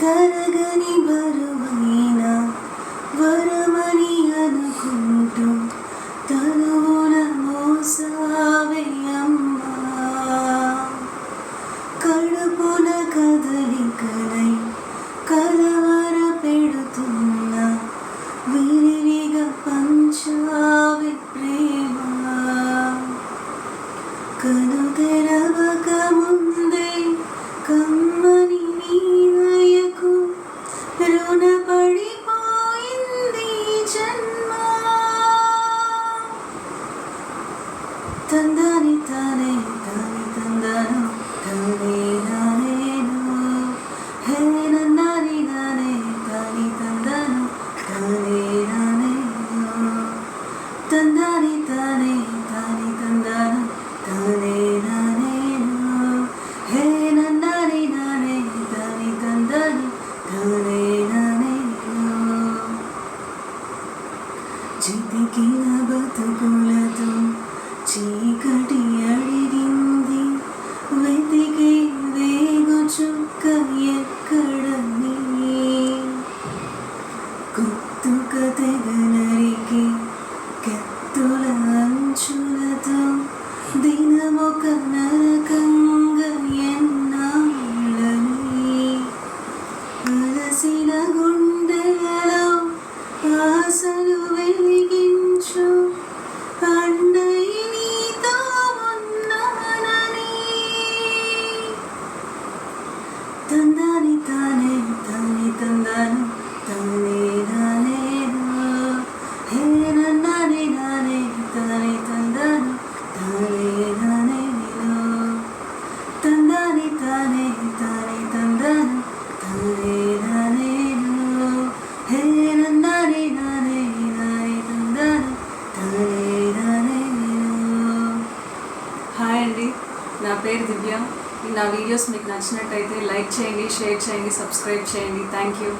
తరగని బరువైన వరమని అనుకుంటూ తనువున మోసావే అమ్మా. కడుపున కదలికలై కలవర పెడుతున్న విరివిగా పంచావే ప్రేమ. కను తెరవక ముందే కమ్మని నీయకు రుణపడిపోయింది జన్మ. తందాని తానే తాని తందాను తానే నానేను. హే నన్నాని నానే తాని తందాను తానే నానేను. తందాని తానే తాని తందాను తానే నానేను. హే నన్నాని నానే తాని తందాను తానే నానేను. చితికిన బతుకులతో చీకటి అడిగింది వెతికే వేగు చుక్క ఎక్కడని. కుత్తుక తెగనరికి కత్తుల అంచులతో దినమొక నరకంగా ఎన్నాళ్ళని. అలసిన గుండెలలో ఆశలు వెలిగించు అండై నీతో ఉన్నానని. తందాని తానే తాని తందాను తానే నానేను. హే నన్నాని నానే తాని తందాను తానే నానేను. తందాని తానే తాని తందాను తానే నానేను. హే నన్నాని నానే నాని తందాను తానే నానేను. హాయ్ అండి, నా పేరు దివ్య. నా వీడియోస్ మీకు నచ్చినట్టయితే లైక్ చేయండి, షేర్ చేయండి, సబ్స్క్రైబ్ చేయండి. Thank you.